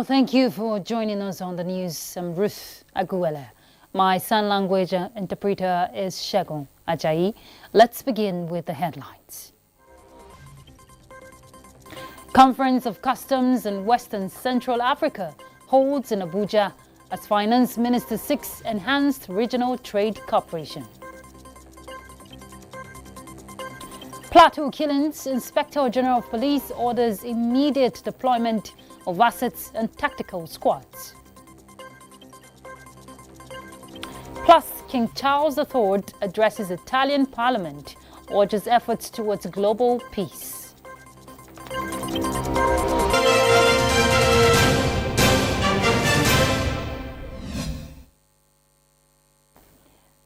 Thank you for joining us on the news. I'm Ruth Aguele. My sign language interpreter is Shegun Ajayi. Let's begin with the headlines. Conference of Customs in Western Central Africa holds in Abuja as Finance Minister seeks enhanced regional trade cooperation. Plateau killings, Inspector General of Police orders immediate deployment of assets and tactical squads. Plus, King Charles III addresses Italian Parliament, urges efforts towards global peace.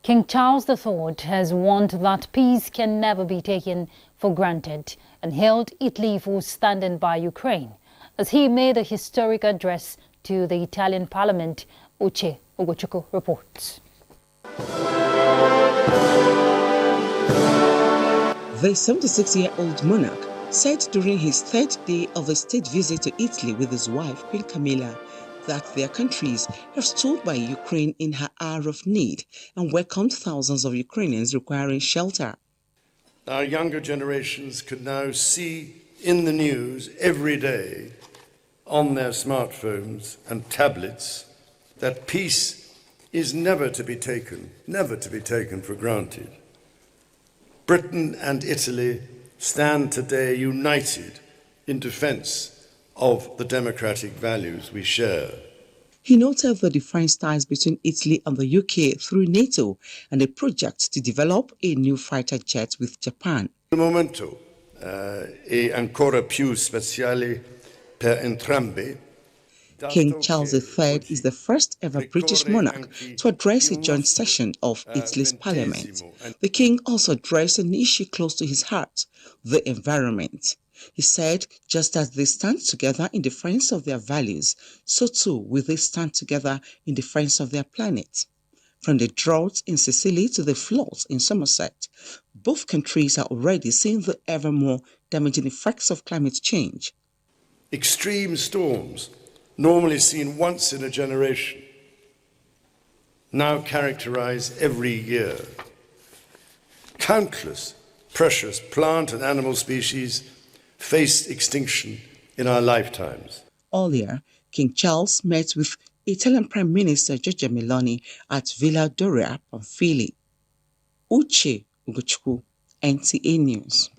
King Charles III has warned that peace can never be taken for granted and hailed Italy for standing by Ukraine as he made a historic address to the Italian Parliament. Uche Ugochukwu reports. The 76-year-old monarch said during his third day of a state visit to Italy with his wife, Queen Camilla, that their countries have stood by Ukraine in her hour of need and welcomed thousands of Ukrainians requiring shelter. Our younger generations can now see in the news every day on their smartphones and tablets that peace is never to be taken for granted. Britain and Italy stand today united in defense of the democratic values we share. He noted the defined ties between Italy and the UK through NATO and a project to develop a new fighter jet with Japan. Il momento è ancora più speciale per entrambi. King Charles III is the first ever British monarch to address a joint session of Italy's parliament. The king also addressed an issue close to his heart, the environment. He said, just as they stand together in defense of their values, so too will they stand together in defense of their planet. From the drought in Sicily to the floods in Somerset, both countries are already seeing the ever more damaging effects of climate change. Extreme storms, normally seen once in a generation, now characterize every year. Countless precious plant and animal species faced extinction in our lifetimes. Earlier, King Charles met with Italian Prime Minister Giorgia Meloni at Villa Doria, Pamphili. Uche Ugochukwu, NTAi News.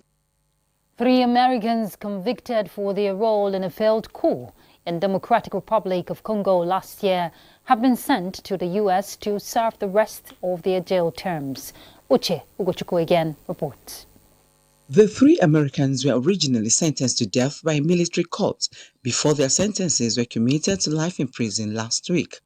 3 Americans convicted for their role in a failed coup in Democratic Republic of Congo last year have been sent to the U.S. to serve the rest of their jail terms. Uche Ugochukwu again reports. The 3 Americans were originally sentenced to death by a military court before their sentences were commuted to life in prison last week.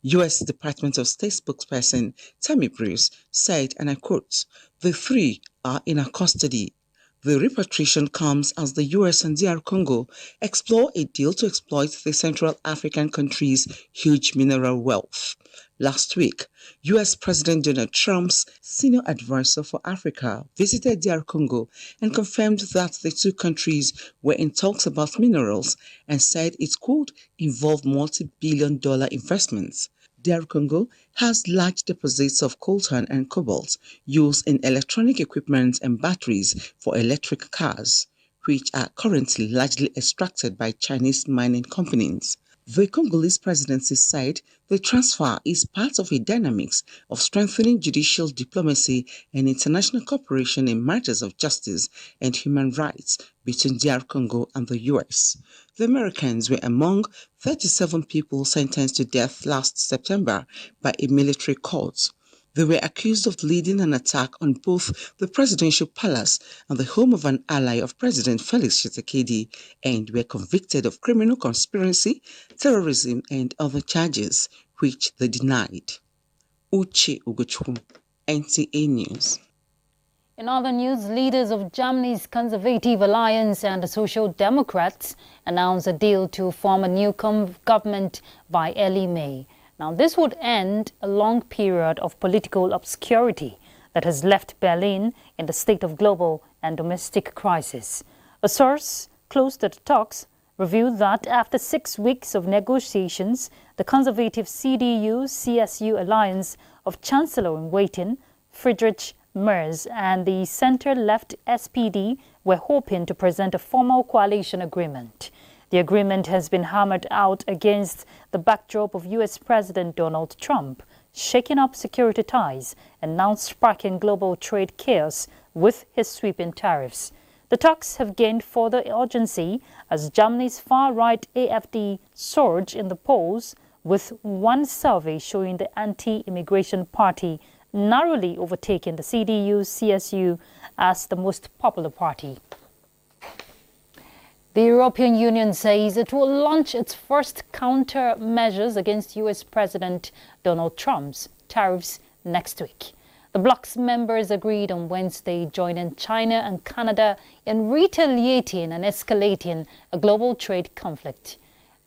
U.S. Department of State spokesperson Tammy Bruce said, and I quote, "The 3 are in our custody." The repatriation comes as the U.S. and DR Congo explore a deal to exploit the Central African country's huge mineral wealth. Last week, U.S. President Donald Trump's senior advisor for Africa visited DR Congo and confirmed that the 2 countries were in talks about minerals and said it could involve multi-billion-dollar investments. DR Congo has large deposits of coltan and cobalt used in electronic equipment and batteries for electric cars, which are currently largely extracted by Chinese mining companies. The Congolese presidency said the transfer is part of a dynamics of strengthening judicial diplomacy and international cooperation in matters of justice and human rights between DR Congo and the U.S. The Americans were among 37 people sentenced to death last September by a military court. They were accused of leading an attack on both the presidential palace and the home of an ally of President Felix Tshisekedi and were convicted of criminal conspiracy, terrorism, and other charges, which they denied. Uche Ugochukwu, NTAi News. In other news, leaders of Germany's Conservative Alliance and the Social Democrats announced a deal to form a new government by early May. Now, this would end a long period of political obscurity that has left Berlin in the state of global and domestic crisis. A source close to the talks revealed that after 6 weeks of negotiations, the conservative CDU-CSU alliance of Chancellor-in-Waiting, Friedrich Merz, and the centre-left SPD were hoping to present a formal coalition agreement. The agreement has been hammered out against the backdrop of U.S. President Donald Trump shaking up security ties and now sparking global trade chaos with his sweeping tariffs. The talks have gained further urgency as Germany's far-right AfD surged in the polls, with one survey showing the anti-immigration party narrowly overtaking the CDU-CSU as the most popular party. The European Union says it will launch its first countermeasures against U.S. President Donald Trump's tariffs next week. The bloc's members agreed on Wednesday, joining China and Canada in retaliating and escalating a global trade conflict.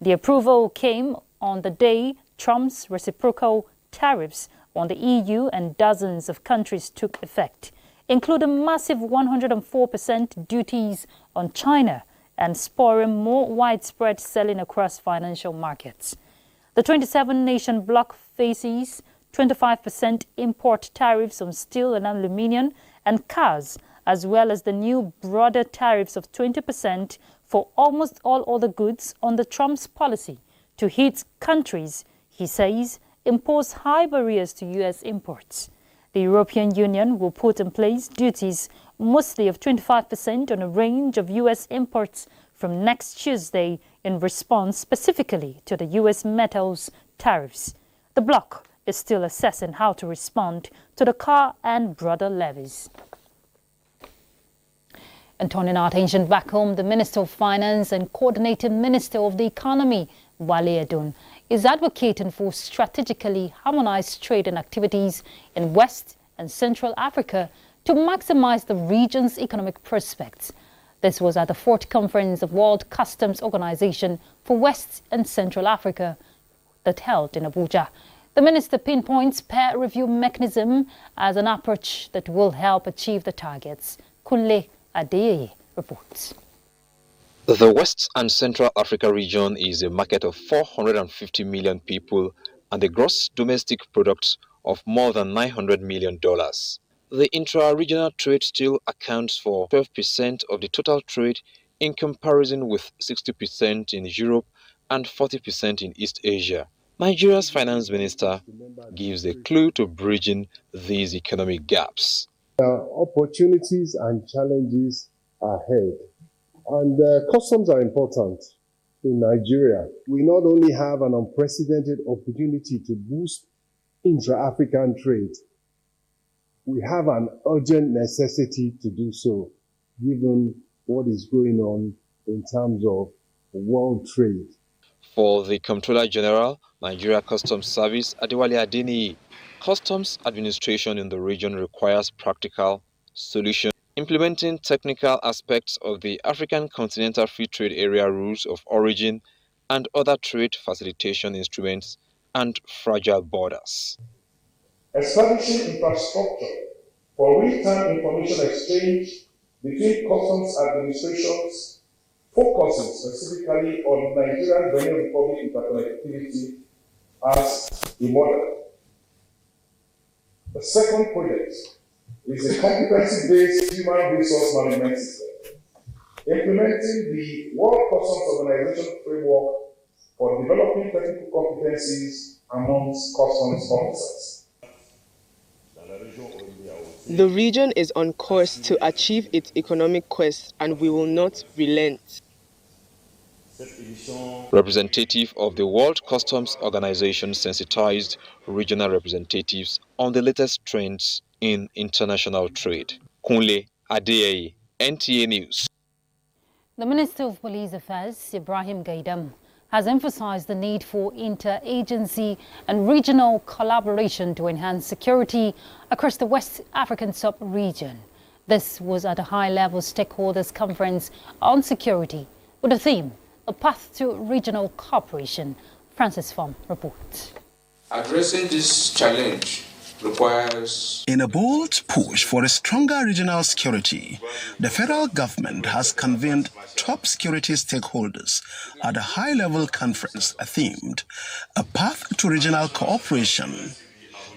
The approval came on the day Trump's reciprocal tariffs on the EU and dozens of countries took effect, including massive 104% duties on China and spurring more widespread selling across financial markets. The 27-nation bloc faces 25% import tariffs on steel and aluminium and cars, as well as the new broader tariffs of 20% for almost all other goods under Trump's policy to hit countries, he says, impose high barriers to U.S. imports. The European Union will put in place duties mostly of 25% on a range of U.S. imports from next Tuesday in response specifically to the U.S. metals tariffs. The bloc is still assessing how to respond to the car and broader levies. And turning our attention back home, the Minister of Finance and Coordinating Minister of the Economy, Wale Edun, is advocating for strategically harmonized trading activities in West and Central Africa to maximize the region's economic prospects. This was at the 4th Conference of World Customs Organization for West and Central Africa that held in Abuja. The minister pinpoints peer review mechanism as an approach that will help achieve the targets. NTAi reports. The West and Central Africa region is a market of 450 million people and a gross domestic product of more than $900 million. The intra-regional trade still accounts for 12% of the total trade in comparison with 60% in Europe and 40% in East Asia. Nigeria's finance minister gives a clue to bridging these economic gaps. Opportunities and challenges ahead. And customs are important in Nigeria. We not only have an unprecedented opportunity to boost intra-African trade, we have an urgent necessity to do so, given what is going on in terms of world trade. For the Comptroller General, Nigeria Customs Service, Adewale Adeniyi, customs administration in the region requires practical solutions, implementing technical aspects of the African Continental Free Trade Area rules of origin and other trade facilitation instruments and fragile borders. Establishing infrastructure for real-time information exchange between customs administrations, focusing specifically on Nigerian-Benin Republic interconnectivity as a model. The second project is a competency-based human resource management system, implementing the World Customs Organization framework for developing technical competencies amongst customs officers. The region is on course to achieve its economic quest, and we will not relent. Representative of the World Customs Organization sensitized regional representatives on the latest trends in international trade. NTAi, NTAi News. The Minister of Police Affairs, Ibrahim Gaidam, has emphasized the need for interagency and regional collaboration to enhance security across the West African sub-region. This was at a high-level stakeholders conference on security with the theme, A Path to Regional Cooperation. Francis Fom reports. Addressing this challenge requires. In a bold push for a stronger regional security, the federal government has convened top security stakeholders at a high-level conference themed A Path to Regional Cooperation.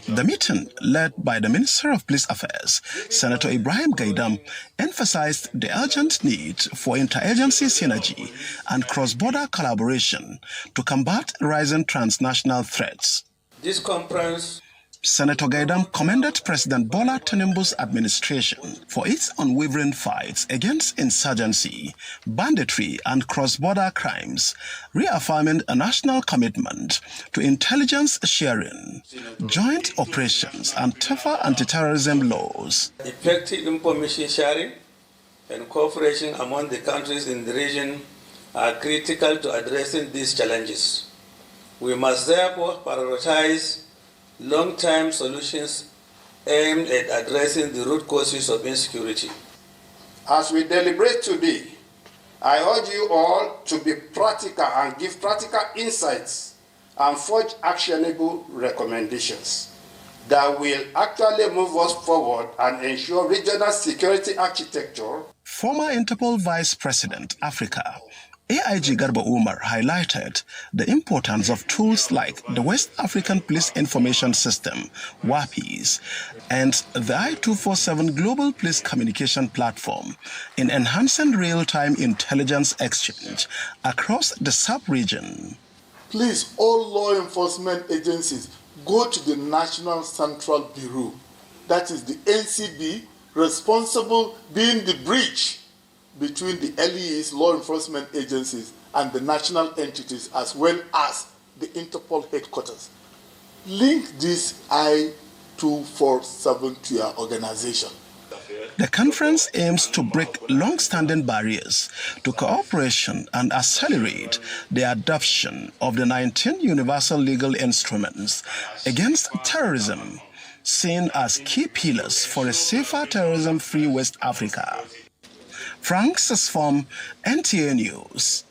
The meeting, led by the Minister of Police Affairs, Senator Ibrahim Gaidam, emphasized the urgent need for interagency synergy and cross-border collaboration to combat rising transnational threats. This conference, Senator Gaidam commended President Bola Tinubu's administration for its unwavering fights against insurgency, banditry, and cross-border crimes, reaffirming a national commitment to intelligence sharing, joint operations, and tougher anti-terrorism laws. Effective information sharing and cooperation among the countries in the region are critical to addressing these challenges. We must therefore prioritize long-term solutions aimed at addressing the root causes of insecurity. As we deliberate today, I urge you all to be practical and give practical insights and forge actionable recommendations that will actually move us forward and ensure regional security architecture. Former Interpol Vice President, Africa, AIG Garba Umar highlighted the importance of tools like the West African Police Information System, WAPIS, and the I-247 Global Police Communication Platform in enhancing real-time intelligence exchange across the sub-region. Please, all law enforcement agencies, go to the National Central Bureau, that is the NCB, responsible being the bridge between the LEAs, law enforcement agencies, and the national entities, as well as the Interpol headquarters. Link this I-247 to your organization. The conference aims to break long-standing barriers to cooperation and accelerate the adoption of the 19 universal legal instruments against terrorism, seen as key pillars for a safer terrorism-free West Africa. Frank Sesfom, NTAi News.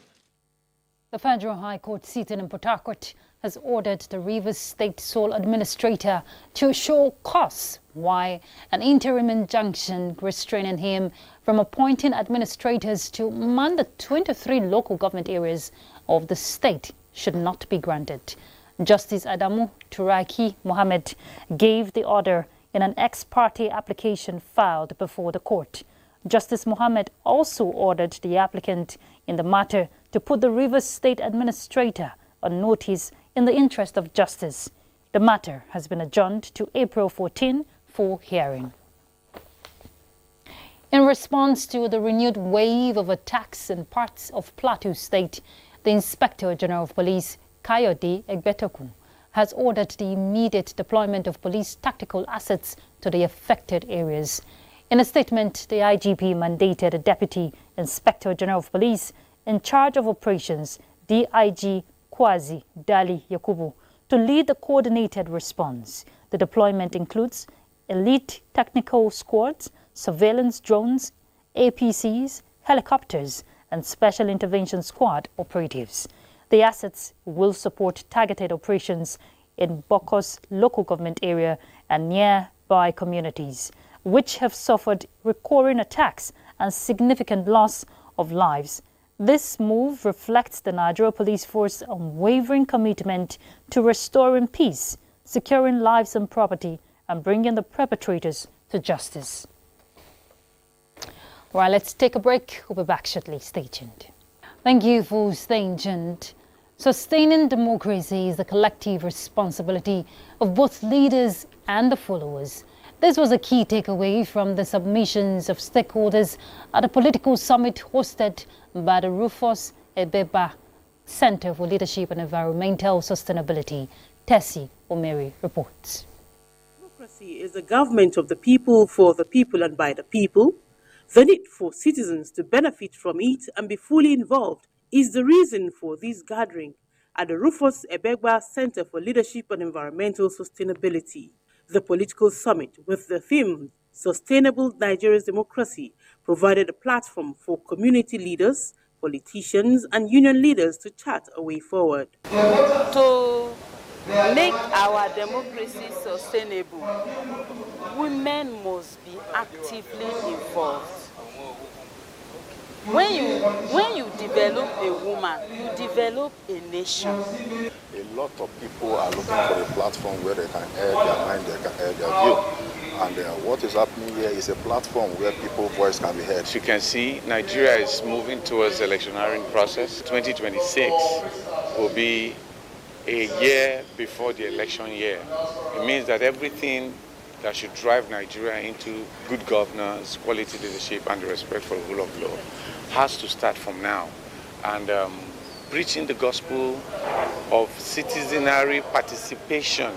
The Federal High Court sitting in Port Harcourt has ordered the Rivers State sole administrator to show cause why an interim injunction restraining him from appointing administrators to man the 23 local government areas of the state should not be granted. Justice Adamu Turaki Mohammed gave the order in an ex parte application filed before the court. Justice Mohammed also ordered the applicant in the matter to put the Rivers State Administrator on notice in the interest of justice. The matter has been adjourned to April 14 for hearing. In response to the renewed wave of attacks in parts of Plateau State, the Inspector General of Police, Kayode Egbetoku, has ordered the immediate deployment of police tactical assets to the affected areas. In a statement, the IGP mandated a Deputy Inspector General of Police in charge of operations, DIG Kwazi Dali Yakubu, to lead the coordinated response. The deployment includes elite technical squads, surveillance drones, APCs, helicopters, and special intervention squad operatives. The assets will support targeted operations in Bokos local government area and nearby communities, which have suffered recurring attacks and significant loss of lives. This move reflects the Nigeria Police Force's unwavering commitment to restoring peace, securing lives and property, and bringing the perpetrators to justice. All right, let's take a break. We'll be back shortly. Stay tuned. Thank you for staying tuned. Sustaining democracy is the collective responsibility of both leaders and the followers. This was a key takeaway from the submissions of stakeholders at a political summit hosted by the Rufus Ebeba Center for Leadership and Environmental Sustainability. Tessie Omeri reports. Democracy is the government of the people, for the people and by the people. The need for citizens to benefit from it and be fully involved is the reason for this gathering at the Rufus Ebeba Center for Leadership and Environmental Sustainability. The political summit with the theme Sustainable Nigeria's Democracy provided a platform for community leaders, politicians and union leaders to chart a way forward. To make our democracy sustainable, women must be actively involved. When you develop a woman, you develop a nation. A lot of people are looking for a platform where they can air their mind, they can air their view. And what is happening here is a platform where people's voice can be heard. As you can see, Nigeria is moving towards the electioneering process. 2026 will be a year before the election year. It means that everything that should drive Nigeria into good governance, quality leadership, and the respect for the rule of law has to start from now. And preaching the gospel of citizenry participation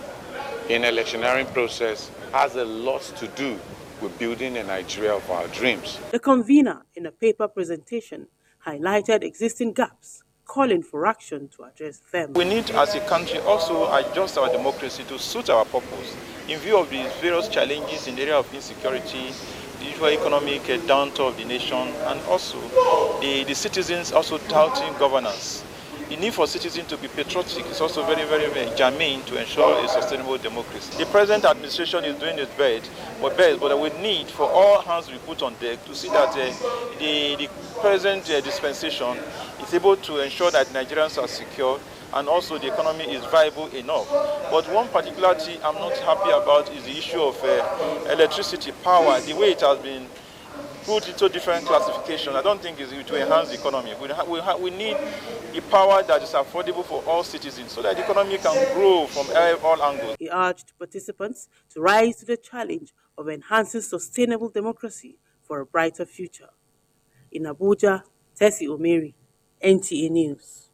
in electioneering process has a lot to do with building a Nigeria of our dreams. The convener, in a paper presentation, highlighted existing gaps, calling for action to address them. We need, as a country, also adjust our democracy to suit our purpose in view of these various challenges in the area of insecurity, the usual economic downturn of the nation, and also the citizens also doubting governance. The need for citizens to be patriotic is also very, very, very germane to ensure a sustainable democracy. The present administration is doing its best, but we need for all hands to be put on deck to see that the present dispensation is able to ensure that Nigerians are secure and also the economy is viable enough. But one particularity I'm not happy about is the issue of electricity power, the way it has been put into different classifications. I don't think it will enhance the economy. We need a power that is affordable for all citizens so that the economy can grow from all angles. He urged participants to rise to the challenge of enhancing sustainable democracy for a brighter future. In Abuja, Tessie Omeri, NTAi News.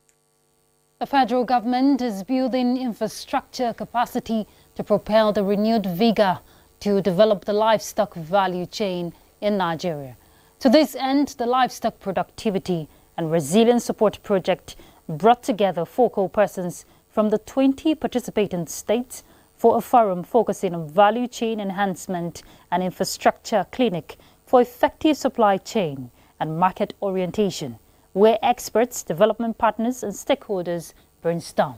The federal government is building infrastructure capacity to propel the renewed vigor to develop the livestock value chain in Nigeria. To this end, the Livestock Productivity and Resilience Support Project brought together focal persons from the 20 participating states for a forum focusing on value chain enhancement and infrastructure clinic for effective supply chain and market orientation, where experts, development partners and stakeholders brainstormed.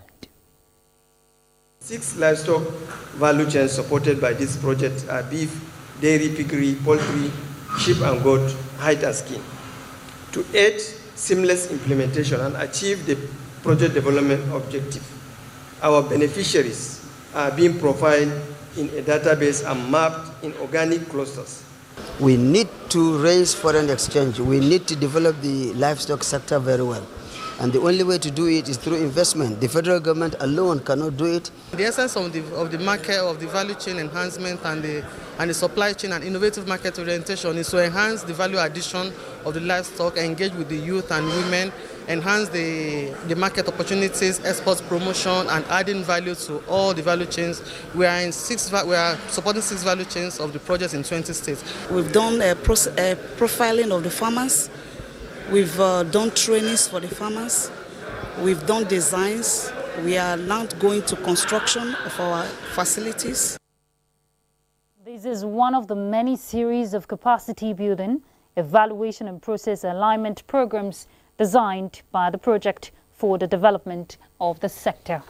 6 livestock value chains supported by this project are beef, dairy, piggery, poultry, sheep and goat, hide and skin. To aid seamless implementation and achieve the project development objective, our beneficiaries are being profiled in a database and mapped in organic clusters. We need to raise foreign exchange. We need to develop the livestock sector very well. And the only way to do it is through investment. The federal government alone cannot do it. The essence of the market, of the value chain enhancement and the supply chain and innovative market orientation is to enhance the value addition of the livestock, engage with the youth and women, enhance the market opportunities, export promotion, and adding value to all the value chains. We are supporting 6 value chains of the projects in 20 states. We've done a profiling of the farmers. We've done trainings for the farmers. We've done designs. We are now going to construction of our facilities. This is one of the many series of capacity building, evaluation and process alignment programs designed by the project for the development of the sector.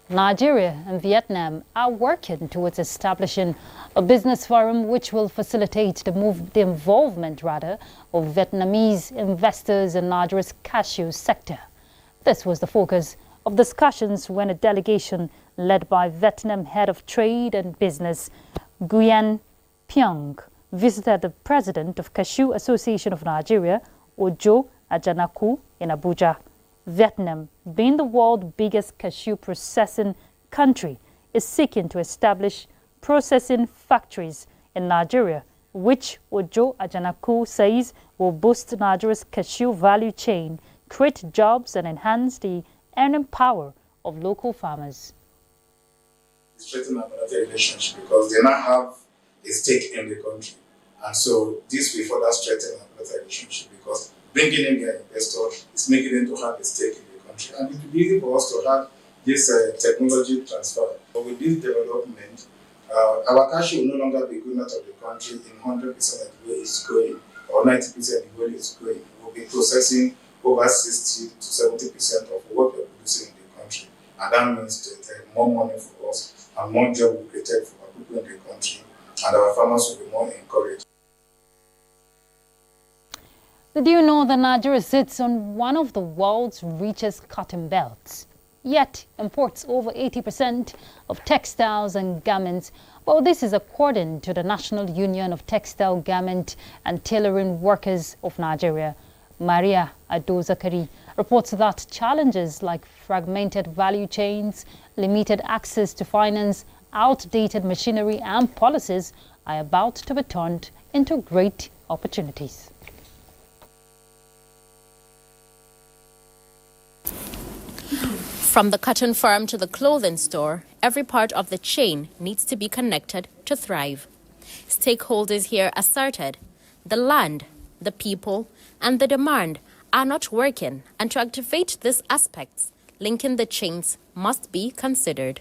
Nigeria and Vietnam are working towards establishing a business forum which will facilitate the involvement of Vietnamese investors in Nigeria's cashew sector. This was the focus of discussions when a delegation led by Vietnam Head of Trade and Business, Nguyen Pyong, visited the president of Cashew Association of Nigeria, Ojo Ajanaku, in Abuja. Vietnam, being the world's biggest cashew processing country, is seeking to establish processing factories in Nigeria, which Ojo Ajanaku says will boost Nigeria's cashew value chain, create jobs and enhance the earning power of local farmers. Strengthen our bilateral relationship because they now have a stake in the country. And so this will further strengthen our bilateral relationship because bringing in their investor is making them to have a stake in the country. And it will be easy for us to have this technology transfer. But with this development, our cashew will no longer be going out of the country in 100% of the way it's going, or 90% of the way it's going. We'll be processing over 60 to 70% of what we're producing in the country. and that means that more money for us and more jobs will be created for our people in the country, and our farmers will be more encouraged. Did you know that Nigeria sits on one of the world's richest cotton belts, yet imports over 80% of textiles and garments? Well, this is according to the National Union of Textile, Garment and Tailoring Workers of Nigeria. Maria Adozakari reports that challenges like fragmented value chains, limited access to finance, outdated machinery and policies are about to be turned into great opportunities. From the cotton farm to the clothing store, every part of the chain needs to be connected to thrive. Stakeholders here asserted the land, the people, and the demand are not working, and to activate these aspects, linking the chains must be considered.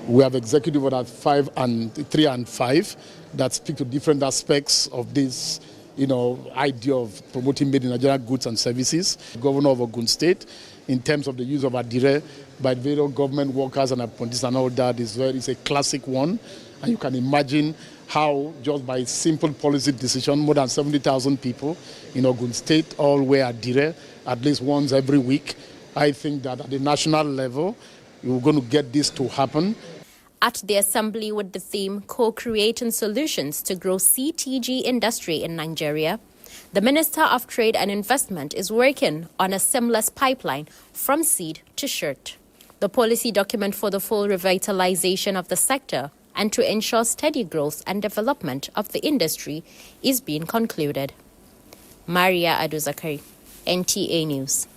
We have Executive Order 3 and 5 that speak to different aspects of this, idea of promoting made in Nigeria goods and services. Governor of Ogun State, in terms of the use of adire by various government workers and apprentices and all that, is a classic one. And you can imagine how just by simple policy decision, more than 70,000 people in Ogun State all wear adire at least once every week. I think that at the national level, we're going to get this to happen. At the assembly with the theme Co-Creating Solutions to Grow CTG Industry in Nigeria, the Minister of Trade and Investment is working on a seamless pipeline from seed to shirt. The policy document for the full revitalization of the sector and to ensure steady growth and development of the industry is being concluded. Maria Adozakari, NTAi News.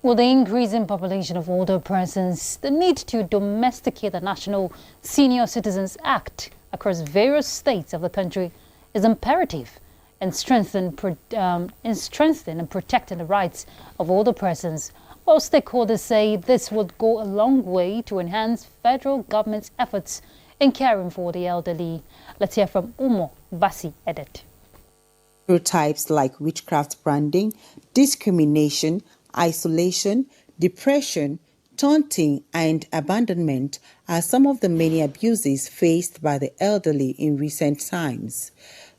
With the increasing population of older persons, the need to domesticate the National Senior Citizens Act across various states of the country is imperative in strengthening and protecting the rights of older persons. While stakeholders say this would go a long way to enhance federal government's efforts in caring for the elderly. Let's hear from Umo Basi Edit. Stereotypes like witchcraft branding, discrimination, isolation, depression, taunting, and abandonment are some of the many abuses faced by the elderly in recent times.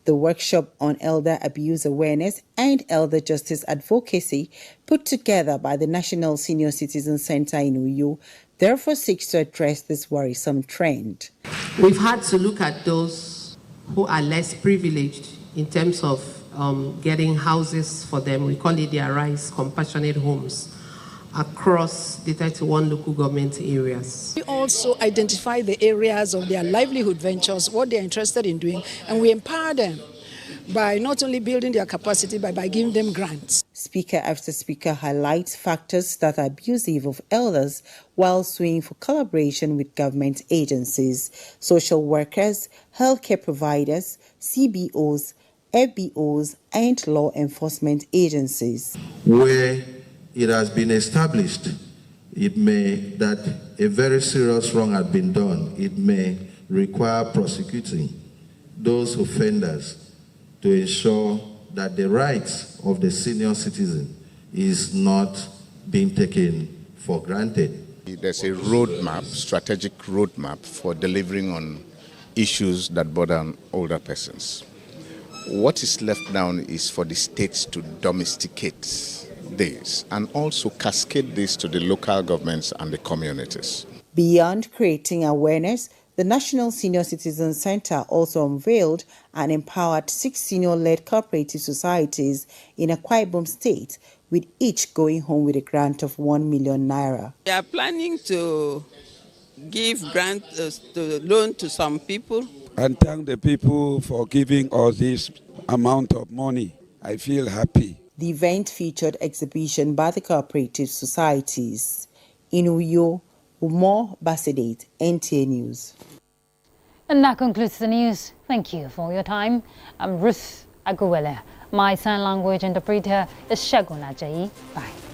The workshop on elder abuse awareness and elder justice advocacy put together by the National Senior Citizen Center in Uyo therefore seeks to address this worrisome trend. We've had to look at those who are less privileged in terms of getting houses for them. We call it the Arise Compassionate Homes across the 31 local government areas. We also identify the areas of their livelihood ventures, what they're interested in doing, and we empower them by not only building their capacity, but by giving them grants. Speaker after speaker highlights factors that are abusive of elders while suing for collaboration with government agencies, social workers, healthcare providers, CBOs, FBOs, and law enforcement agencies. Where it has been established, that a very serious wrong has been done, it may require prosecuting those offenders to ensure that the rights of the senior citizen is not being taken for granted. There's a roadmap, strategic roadmap for delivering on issues that burden older persons. What is left now is for the states to domesticate this and also cascade this to the local governments and the communities. Beyond creating awareness, the National Senior Citizen Center also unveiled and empowered 6 senior-led cooperative societies in Akwa Ibom State, with each going home with a grant of 1 million naira. We are planning to give loan to some people. And thank the people for giving us this amount of money. I feel happy. The event featured exhibition by the cooperative societies. In Uyo, Umo Basedate, NTAi News. And that concludes the news. Thank you for your time. I'm Ruth Aguwele. My sign language interpreter is Shagun Ajayi. Bye.